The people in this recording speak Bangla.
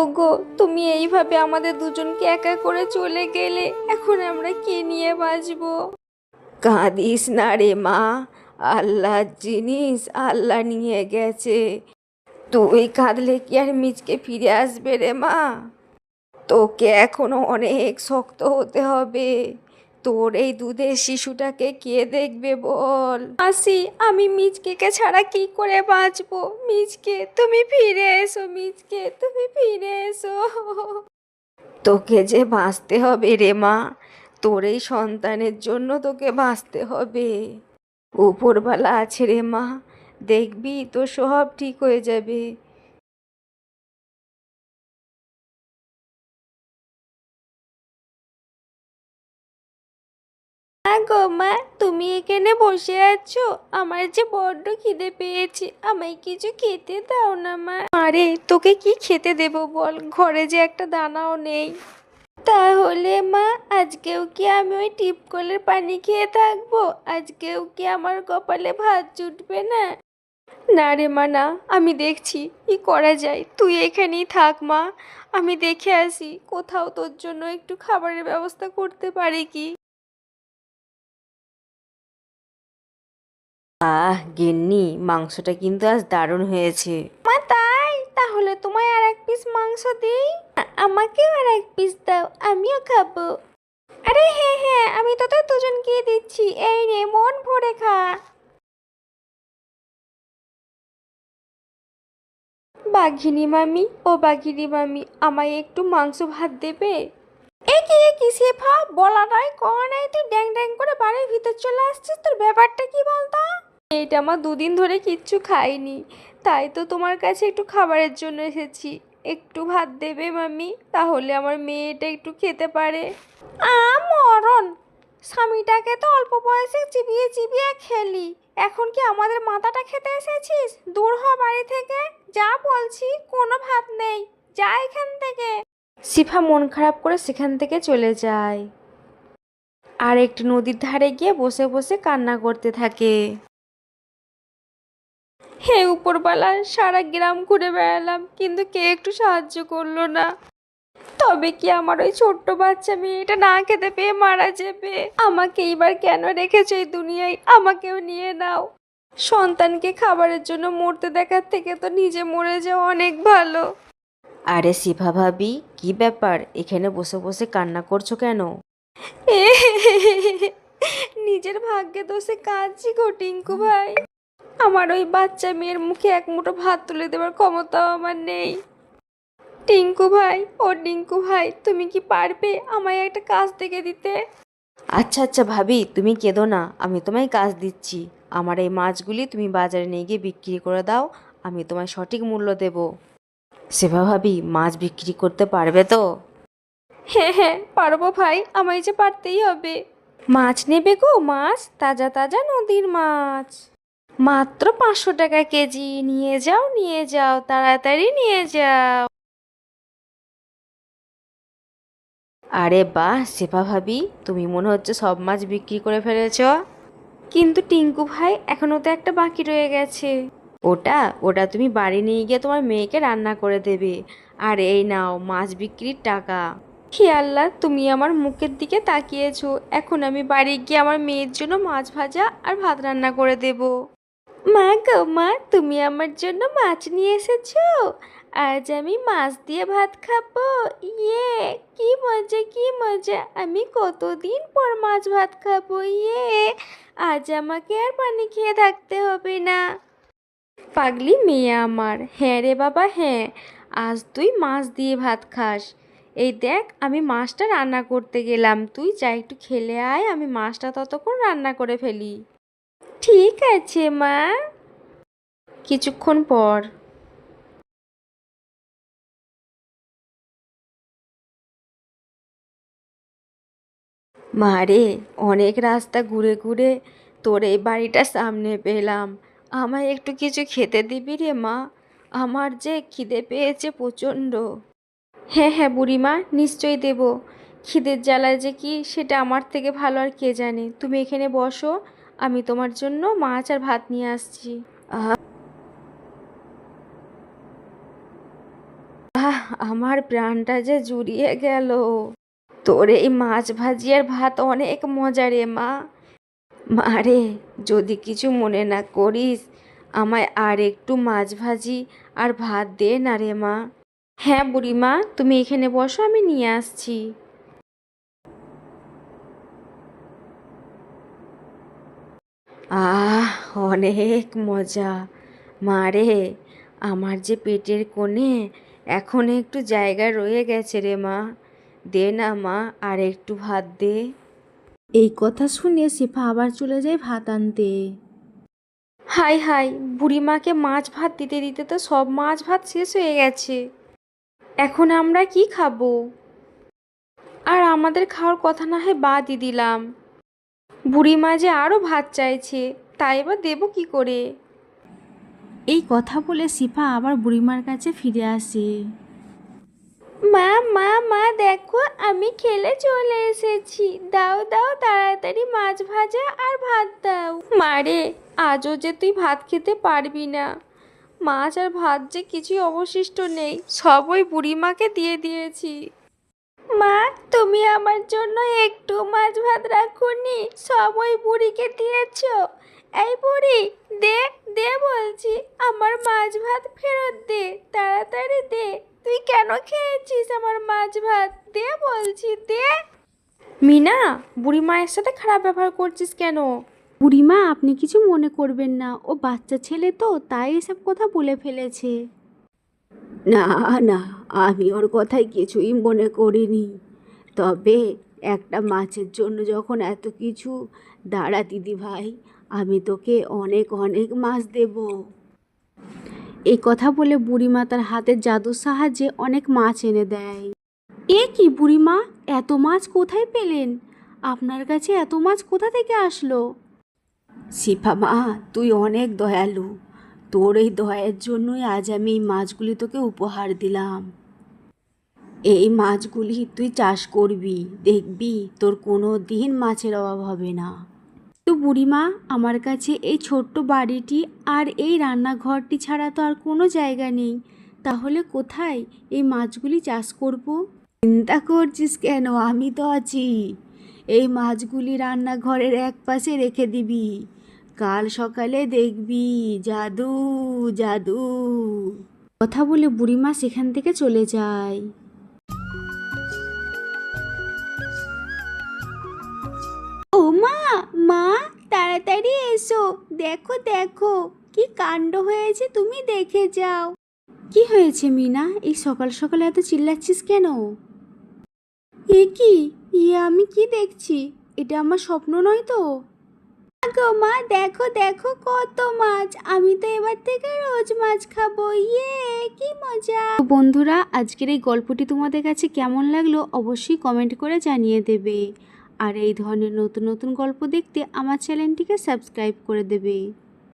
ওগো, তুমি এইভাবে আমাদের দুজনকে একা করে চলে গেলে, এখন আমরা কে নিয়ে বাঁচবো? কাঁদিস না রে মা, আল্লাহর জিনিস আল্লাহ নিয়ে গেছে। তুই কাঁদলে কি আর মিচকে ফিরে আসবে রে মা? তোকে এখনো অনেক শক্ত হতে হবে। তোর এই দুধের শিশুটাকে কে দেখবে বল? আসি, আমি মিচকেকে ছাড়া কি করে বাঁচবো? মিচকে তুমি ফিরে এসো, মিচকে তুমি ফিরে এসো। তোকে যে বাঁচতে হবে রে মা, তোর এই সন্তানের জন্য তোকে বাঁচতে হবে। উপরওয়ালা আছে রে মা, দেখবি তো সব ঠিক হয়ে যাবে। গো মা, তুমি এখানে বসে আছো? আমার যে বড্ড খিদে পেয়েছে, আমায় কিছু খেতে দাও না মা। আরে তোকে কি খেতে দেবো বল, ঘরে যে একটা দানাও নেই। তাহলে মা, আজকেও কি আমি ওই টিপকলের পানি খেয়ে থাকবো? আজকেও কি আমার কপালে ভাত জুটবে না? না রে মা না, আমি দেখছি কি করা যায়। তুই এখানেই থাক মা, আমি দেখে আসি কোথাও তোর জন্য একটু খাবারের ব্যবস্থা করতে পারি কি। গিন্নি, মাংসটা কিন্তু আজ দারুণ হয়েছে। মা তাই? তাহলে তোমায় আর এক পিস মাংস দিই? আমাকেও আর এক পিস দাও, আমিও খাবো। আরে হ্যাঁ হ্যাঁ, আমি তোদের দুজনকেই দিচ্ছি, এই নে মন ভরে খা। বাঘিনী মামি, ও বাঘিনী মামি, আমায় একটু মাংস ভাত দেবে? এ কি শেফা, বলা নাই কওয়া নাই, তুই ড্যাং ড্যাং করে বাড়ির ভিতর চলে আসছিস, তোর ব্যাপারটা কি বলতো? এইটা আমার দুদিন ধরে কিচ্ছু খাইনি, তাই তো তোমার কাছে একটু খাবারের জন্য এসেছি। একটু ভাত দেবে মামি, তাহলে আমার মেয়েটা একটু খেতে পারে। মরণ, স্বামীটাকে তো অল্প বয়সে চিবিয়ে চিবিয়ে খেলি, এখন কি আমাদের মাথাটা খেতে এসেছিস? দূর হ বাড়ি থেকে, যা বলছি, কোনো ভাত নেই, যা এখান থেকে। শিফা মন খারাপ করে সেখান থেকে চলে যায় আর একটি নদীর ধারে গিয়ে বসে বসে কান্না করতে থাকে। হে উপরবালা, সারা গ্রাম ঘুরে বেড়ালাম, কিন্তু কে একটু সাহায্য করলো না। তবে কি আমার ওই ছোট্ট বাচ্চা মেয়েটা না খেতে পেয়ে মারা যাবে? আমাকে এবার কেন রেখেছো এই দুনিয়ায়? আমাকেও নিয়ে নাও। সন্তানকে খাবারের জন্য মরতে দেখার থেকে তো নিজে মরে যাওয়া অনেক ভালো। আরে শিফা ভাবি, কি ব্যাপার, এখানে বসে বসে কান্না করছো কেন? নিজের ভাগ্যে দোষে কাঁদছি গো টিঙ্কু ভাই। আমার ওই বাচ্চা মেয়ের মুখে এক মুঠো ভাত তুলে দেওয়ার ক্ষমতাও আমার নেই। টিঙ্কু ভাই, ও টিঙ্কু ভাই, তুমি কি পারবে আমায় একটা কাজ দেখে দিতে? আচ্ছা আচ্ছা ভাবি, তুমি কেঁদো না, আমি তোমায় কাজ দিচ্ছি। আমার এই মাছগুলি তুমি বাজারে নিয়ে গিয়ে বিক্রি করে দাও, আমি তোমায় সঠিক মূল্য দেব। সেবা ভাবি, মাছ বিক্রি করতে পারবে তো? হ্যাঁ হ্যাঁ পারবো ভাই, আমায় যে পারতেই হবে। মাছ নেবে গো? মাছ তাজা তাজা নদীর মাছ, মাত্র 500 টাকা কেজি। নিয়ে যাও নিয়ে যাও, তাড়াতাড়ি নিয়ে যাও। আরে বাহ সেপা ভাবি, তুমি মনে হচ্ছে সব মাছ বিক্রি করে ফেলেছ। কিন্তু টিঙ্কু ভাই, এখনো তো একটা বাকি রয়ে গেছে। ওটা ওটা তুমি বাড়ি নিয়ে গিয়ে তোমার মেয়েকে রান্না করে দেবে। আর এই নাও মাছ বিক্রির টাকা। হে আল্লাহ, তুমি আমার মুখের দিকে তাকিয়েছো, এখন আমি বাড়ি গিয়ে আমার মেয়ের জন্য মাছ ভাজা আর ভাত রান্না করে দেব। মা গো মা, তুমি আমার জন্য মাছ নিয়ে এসেছো? আজ আমি মাছ দিয়ে ভাত খাবো। ইয়ে, কি মজা কি মজা, আমি কতদিন পর মাছ ভাত খাবো। ইয়ে, আজ আমাকে আর পানি খেয়ে থাকতে হবে না। পাগলি মেয়ে আমার, হ্যাঁ রে বাবা হ্যাঁ, আজ তুই মাছ দিয়ে ভাত খাস। এই দেখ, আমি মাছটা রান্না করতে গেলাম, তুই যা একটু খেলে আয়, আমি মাছটা ততক্ষণ রান্না করে ফেলি। ঠিক আছে মা। কিছুক্ষণ পর। মারে, অনেক রাস্তা ঘুরে ঘুরে তোর এই বাড়িটার সামনে পেলাম, আমায় একটু কিছু খেতে দিবি রে মা? আমার যে খিদে পেয়েছে প্রচণ্ড। হ্যাঁ হ্যাঁ বুড়িমা, নিশ্চয়ই দেব। খিদের জ্বালায় যে কি সেটা আমার থেকে ভালো আর কে জানে। তুমি এখানে বসো, আমি তোমার জন্য মাছ আর ভাত নিয়ে আসছি। আহা আমার প্রাণটা যে জুড়িয়ে গেল। তোর এই মাছ ভাজি আর ভাত অনেক মজা রে মা। মা রে, যদি কিছু মনে না করিস, আমায় আর একটু মাছ ভাজি আর ভাত দে না রে মা। হ্যাঁ বুড়িমা, তুমি এখানে বসো, আমি নিয়ে আসছি। আহ, অনেক মজা। মা রে, আমার যে পেটের কোণে এখন একটু জায়গা রয়ে গেছে রে মা। দে না মা, আর একটু ভাত দে। এই কথা শুনে শেফা আবার চলে যায় ভাত আনতে। হাই হাই, বুড়িমাকে মাছ ভাত দিতে দিতে তো সব মাছ ভাত শেষ হয়ে গেছে। এখন আমরা কি খাবো? আর আমাদের খাওয়ার কথা না হয় বাদই দিলাম, বুড়িমা যে আরও ভাত চাইছে, তাই বা দেবো কি করে? এই কথা বলে শিফা আবার বুড়িমার কাছে ফিরে আসে। মা মা মা, দেখো আমি খেলে চলে এসেছি। দাও দাও, তাড়াতাড়ি মাছ ভাজা আর ভাত দাও। মারে, আজও যে তুই ভাত খেতে পারবি না। মাছ আর ভাত যে কিছুই অবশিষ্ট নেই, সব ওই বুড়িমাকে দিয়ে দিয়েছি। মা, তুমি আমার জন্য একটু মাছ ভাত রাখোনি, সব ওই বুড়িকে দিয়েছো। এই বুড়ি, দে দে বলছি, আমার মাছ ভাত ফেরত দে, তাড়াতাড়ি দে। তুই কেন খেয়েছিস আমার মাছ ভাত? দে বলছি, দে। মিনা, বুড়ি মায়ের সাথে খারাপ ব্যবহার করছিস কেন? বুড়িমা, আপনি কিছু মনে করবেন না, ও বাচ্চা ছেলে তো, তাই এসব কথা বলে ফেলেছে। না না, আমি ওর কথায় কিছুই মনে করিনি। তবে একটা মাছের জন্য যখন এত কিছু, দাঁড়া দিদি ভাই, আমি তোকে অনেক অনেক মাছ দেব। এই কথা বলে বুড়িমা তার হাতের জাদুর সাহায্যে অনেক মাছ এনে দেয়। এ কি বুড়িমা, এত মাছ কোথায় পেলেন? আপনার কাছে এত মাছ কোথা থেকে আসলো? শিফা মা, তুই অনেক দয়ালু। তোর এই দয়ার জন্যই আজ আমি এই মাছগুলি তোকে উপহার দিলাম। এই মাছগুলি তুই চাষ করবি, দেখবি তোর কোনো দিন মাছের অভাব হবে না। তো বুড়িমা, আমার কাছে এই ছোট্ট বাড়িটি আর এই রান্নাঘরটি ছাড়া তো আর কোনো জায়গা নেই, তাহলে কোথায় এই মাছগুলি চাষ করব? চিন্তা করছিস কেন, আমি তো আছি। এই মাছগুলি রান্নাঘরের এক পাশে রেখে দিবি, কাল সকালে দেখবি জাদু জাদু। কথা বলে বুড়িমা সেখান থেকে চলে যায়। ও মা, মা তাড়াতাড়ি এসো, দেখো দেখো কি কাণ্ড হয়েছে, তুমি দেখে যাও। কি হয়েছে মিনা, এই সকাল সকালে এত চিল্লাচ্ছিস কেন? এ কি, আমি কি দেখছি? এটা আমার স্বপ্ন নয় তো? গো মা, দেখো দেখো কত মাছ, আমি তো এবার থেকে রোজ মাছ খাবো, ইয়ে কি মজা। বন্ধুরা, আজকের এই গল্পটি তোমাদের কাছে কেমন লাগলো অবশ্যই কমেন্ট করে জানিয়ে দেবে। আর এই ধরনের নতুন নতুন গল্প দেখতে আমার চ্যানেলটিকে সাবস্ক্রাইব করে দেবে।